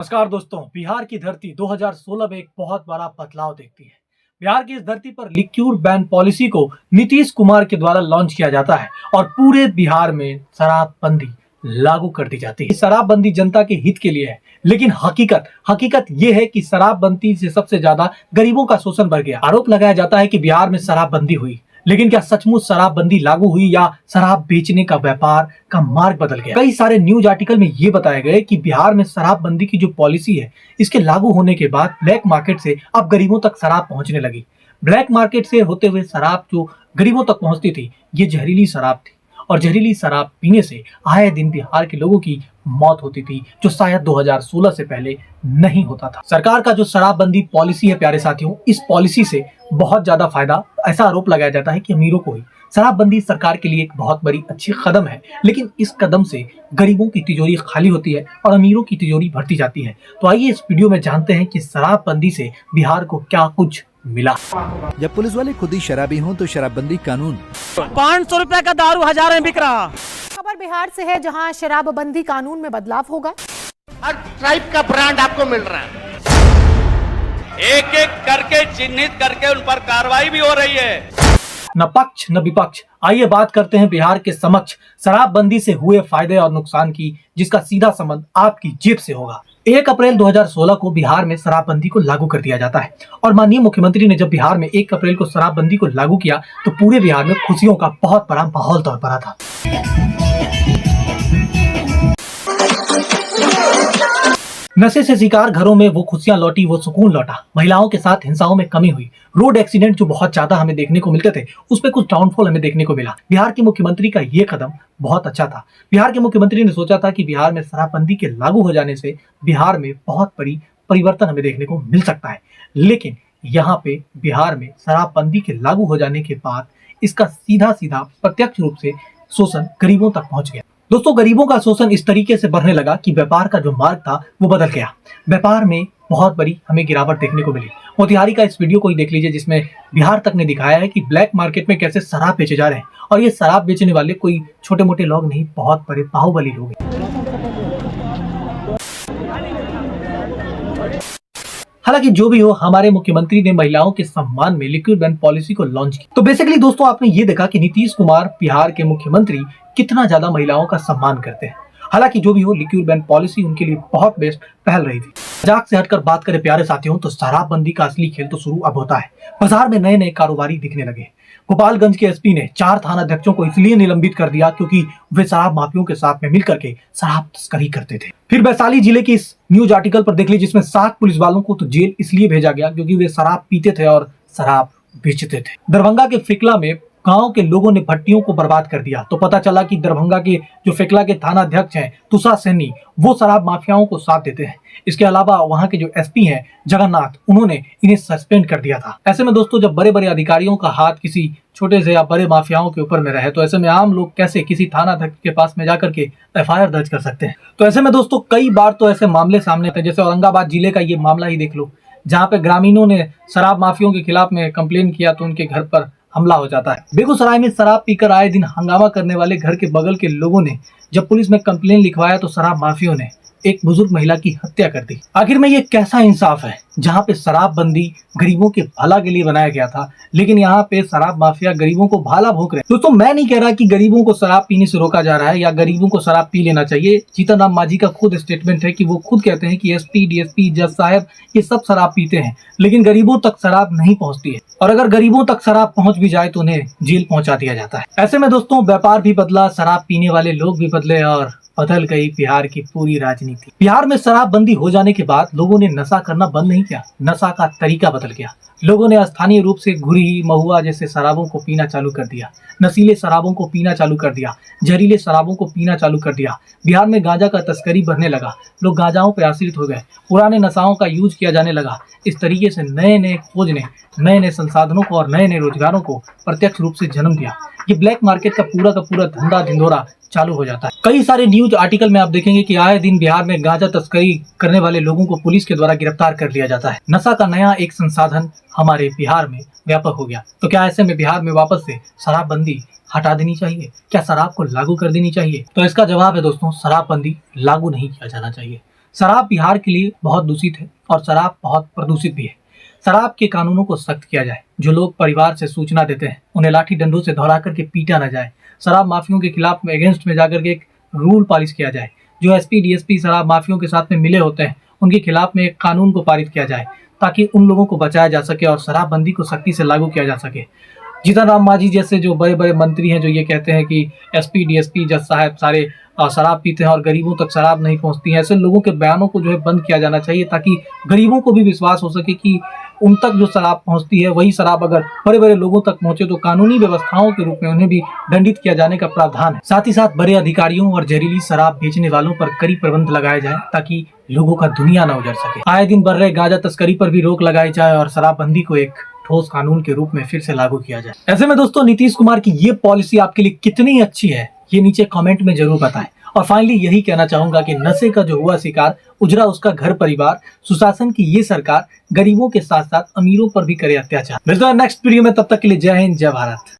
नमस्कार दोस्तों, बिहार की धरती 2016 में एक बहुत बड़ा बदलाव देखती है। बिहार की इस धरती पर लिक्यूर बैन पॉलिसी को नीतीश कुमार के द्वारा लॉन्च किया जाता है और पूरे बिहार में शराबबंदी लागू कर दी जाती है। शराबबंदी जनता के हित के लिए है, लेकिन हकीकत ये है कि शराबबंदी से सबसे ज्यादा गरीबों का शोषण बढ़ गया। आरोप लगाया जाता है कि बिहार में शराबबंदी हुई, लेकिन क्या सचमुच शराबबंदी लागू हुई या शराब बेचने का व्यापार का मार्ग बदल गया? कई सारे न्यूज आर्टिकल में ये बताया गया कि बिहार में शराबबंदी की जो पॉलिसी है, इसके लागू होने के बाद ब्लैक मार्केट से अब गरीबों तक शराब पहुंचने लगी। ब्लैक मार्केट से होते हुए शराब जो गरीबों तक पहुंचती थी, ये जहरीली शराब थी और जहरीली शराब पीने से आए दिन बिहार के लोगों की मौत होती थी, जो शायद 2016 से पहले नहीं होता था। सरकार का जो शराबबंदी पॉलिसी है प्यारे साथियों, इस पॉलिसी से बहुत ज्यादा फायदा, ऐसा आरोप लगाया जाता है कि अमीरों को ही। शराबबंदी सरकार के लिए एक बहुत बड़ी अच्छी कदम है, लेकिन इस कदम से गरीबों की तिजोरी खाली होती है और अमीरों की तिजोरी भरती जाती है। तो आइए इस वीडियो में जानते हैं कि शराबबंदी से बिहार को क्या कुछ मिला। जब पुलिस वाले खुद ही शराबी हों तो शराबबंदी कानून 500 रुपए का दारू 1000 में बिक रहा। खबर बिहार से है, जहां शराबबंदी कानून में बदलाव होगा। हर ट्राइब का ब्रांड आपको मिल रहा है, एक एक करके चिन्हित करके उन पर कार्रवाई भी हो रही है। न पक्ष न विपक्ष, आइए बात करते हैं बिहार के समक्ष शराबबंदी से हुए फायदे और नुकसान की, जिसका सीधा संबंध आपकी जेब से होगा। 1 अप्रैल 2016 को बिहार में शराबबंदी को लागू कर दिया जाता है और माननीय मुख्यमंत्री ने जब बिहार में 1 अप्रैल को शराबबंदी को लागू किया तो पूरे बिहार में खुशियों का बहुत बड़ा माहौल तौर पड़ा था। नशे से शिकार घरों में वो खुशियां लौटी, वो सुकून लौटा। महिलाओं के साथ हिंसाओं में कमी हुई। रोड एक्सीडेंट जो बहुत ज्यादा हमें देखने को मिलते थे, उसमें कुछ डाउनफॉल हमें देखने को मिला। बिहार के मुख्यमंत्री का ये कदम बहुत अच्छा था। बिहार के मुख्यमंत्री ने सोचा था कि बिहार में शराबबंदी के लागू हो जाने से बिहार में बहुत बड़ी परिवर्तन हमें देखने को मिल सकता है, लेकिन यहाँ पे बिहार में शराबबंदी के लागू हो जाने के बाद इसका सीधा प्रत्यक्ष रूप से शोषण गरीबों तक पहुंच गया। दोस्तों, गरीबों का शोषण इस तरीके से बढ़ने लगा कि व्यापार का जो मार्ग था वो बदल गया। व्यापार में बहुत बड़ी हमें गिरावट देखने को मिली। मोतिहारी का इस वीडियो को ही देख लीजिए, जिसमें बिहार तक ने दिखाया है कि ब्लैक मार्केट में कैसे शराब बेचे जा रहे हैं, और ये शराब बेचने वाले कोई छोटे मोटे लोग नहीं, बहुत बड़े बाहुबली लोग हैं। हालांकि जो भी हो, हमारे मुख्यमंत्री ने महिलाओं के सम्मान में लिक्विड बैन पॉलिसी को लॉन्च किया। तो बेसिकली दोस्तों, आपने ये देखा कि नीतीश कुमार बिहार के मुख्यमंत्री कितना ज्यादा महिलाओं का सम्मान करते हैं। हालांकि जो भी हो, लिक्विड बैन पॉलिसी उनके लिए बहुत बेस्ट पहल रही थी। मजाक से हटकर बात करें प्यारे साथियों, तो शराबबंदी का असली खेल तो शुरू अब होता है। बाजार में नए नए कारोबारी दिखने लगे। गोपालगंज के एसपी ने 4 थानाध्यक्षों को इसलिए निलंबित कर दिया क्योंकि वे शराब माफियों के साथ में मिलकर के शराब तस्करी करते थे। फिर वैशाली जिले की इस न्यूज आर्टिकल पर देख लीजिए, जिसमें 7 पुलिस वालों को तो जेल इसलिए भेजा गया क्योंकि वे शराब पीते थे और शराब बेचते थे। दरभंगा के फिकला में गांव के लोगों ने भट्टियों को बर्बाद कर दिया, तो पता चला कि दरभंगा के जो फिकला के थाना अध्यक्ष हैं तुषार सैनी, वो शराब माफियाओं को साथ देते हैं। इसके अलावा वहां के जो एसपी हैं जगन्नाथ, उन्होंने इन्हें सस्पेंड कर दिया था। ऐसे में दोस्तों, जब बड़े बड़े अधिकारियों का हाथ किसी छोटे से या बड़े माफियाओं के ऊपर में रहे, तो ऐसे में आम लोग कैसे किसी थाना अध्यक्ष के पास में जाकर के FIR दर्ज कर सकते हैं? तो ऐसे में दोस्तों, कई बार तो ऐसे मामले सामने थे, जैसे औरंगाबाद जिले का ये मामला ही देख लो, जहाँ पे ग्रामीणों ने शराब माफियों के खिलाफ में कंप्लेन किया तो उनके घर पर हमला हो जाता है। बेगूसराय में शराब पीकर आए दिन हंगामा करने वाले घर के बगल के लोगों ने जब पुलिस में कंप्लेन लिखवाया तो शराब माफियों ने एक बुजुर्ग महिला की हत्या कर दी। आखिर में ये कैसा इंसाफ है, जहाँ पे शराबबंदी गरीबों के भला के लिए बनाया गया था, लेकिन यहाँ पे शराब माफिया गरीबों को भाला भोंक रहे हैं। दोस्तों, मैं नहीं कह रहा कि गरीबों को शराब पीने से रोका जा रहा है या गरीबों को शराब पी लेना चाहिए। जीतन राम मांझी का खुद स्टेटमेंट है कि वो खुद कहते हैं कि SP, DSP, जज साहब ये सब शराब पीते हैं, लेकिन गरीबों तक शराब नहीं पहुँचती है, और अगर गरीबों तक शराब पहुँच भी जाए तो उन्हें जेल पहुँचा दिया जाता है। ऐसे में दोस्तों, व्यापार भी बदला, शराब पीने वाले लोग भी बदले और बदल गई बिहार की पूरी राजनीति। बिहार में शराबबंदी हो जाने के बाद लोगों ने नशा करना बंद नहीं किया, नशा का तरीका बदल गया। लोगों ने स्थानीय रूप से घुरी, महुआ जैसे शराबों को पीना चालू कर दिया, नशीले शराबों को पीना चालू कर दिया, जहरीले शराबों को पीना चालू कर दिया। बिहार में गांजा का तस्करी बढ़ने लगा, लोग गांजाओं पर आश्रित हो गए, पुराने नशाओं का यूज किया जाने लगा। इस तरीके से नए नए खोज ने नए नए संसाधनों को और नए नए रोजगारों को प्रत्यक्ष रूप से जन्म दिया। ये ब्लैक मार्केट का पूरा धंधा धिंडोरा चालू हो जाता है। कई सारे न्यूज आर्टिकल में आप देखेंगे कि आए दिन बिहार में गांजा तस्करी करने वाले लोगों को पुलिस के द्वारा गिरफ्तार कर लिया जाता है। नशा का नया एक संसाधन हमारे बिहार में व्यापक हो गया। तो क्या ऐसे में बिहार में वापस से शराबबंदी हटा देनी चाहिए? क्या शराब को लागू कर देनी चाहिए? तो इसका जवाब है दोस्तों, शराबबंदी लागू नहीं किया जाना चाहिए। शराब बिहार के लिए बहुत दूषित है और शराब बहुत प्रदूषित भी है। शराब के कानूनों को सख्त किया जाए। जो लोग परिवार से सूचना देते हैं उन्हें लाठी डंडों से दौड़ा करके पीटा न जाए। शराब माफियों के खिलाफ अगेंस्ट में जाकर के एक रूल पारित किया जाए। जो एसपी डीएसपी शराब माफियों के साथ में मिले होते हैं उनके खिलाफ में एक कानून को पारित किया जाए ताकि उन लोगों को बचाया जा सके और शराबबंदी को सख्ती से लागू किया जा सके। जीतन राम मांझी जैसे जो बड़े बड़े मंत्री हैं जो ये कहते हैं कि एसपी डीएसपी जज साहब सारे शराब पीते हैं और गरीबों तक शराब नहीं पहुंचती है, ऐसे लोगों के बयानों को जो है बंद किया जाना चाहिए ताकि गरीबों को भी विश्वास हो सके कि उन तक जो शराब पहुंचती है वही शराब अगर बड़े बड़े लोगों तक पहुंचे तो कानूनी व्यवस्थाओं के रूप में उन्हें भी दंडित किया जाने का प्रावधान है। साथ ही साथ बड़े अधिकारियों और जहरीली शराब बेचने वालों पर कड़ी प्रबंध लगाए जाए ताकि लोगों का दुनिया न उजड़ सके। आए दिन बढ़ रहे गांजा तस्करी पर भी रोक लगाई जाए और शराबबंदी को एक ठोस कानून के रूप में फिर से लागू किया जाए। ऐसे में दोस्तों नीतीश कुमार की ये पॉलिसी आपके लिए कितनी अच्छी है ये नीचे कमेंट में जरूर बताएं। और फाइनली यही कहना चाहूंगा कि नशे का जो हुआ शिकार उजड़ा उसका घर परिवार, सुशासन की ये सरकार गरीबों के साथ साथ अमीरों पर भी करे अत्याचार। मिलते हैं नेक्स्ट वीडियो में, तब तक के लिए जय हिंद जय भारत।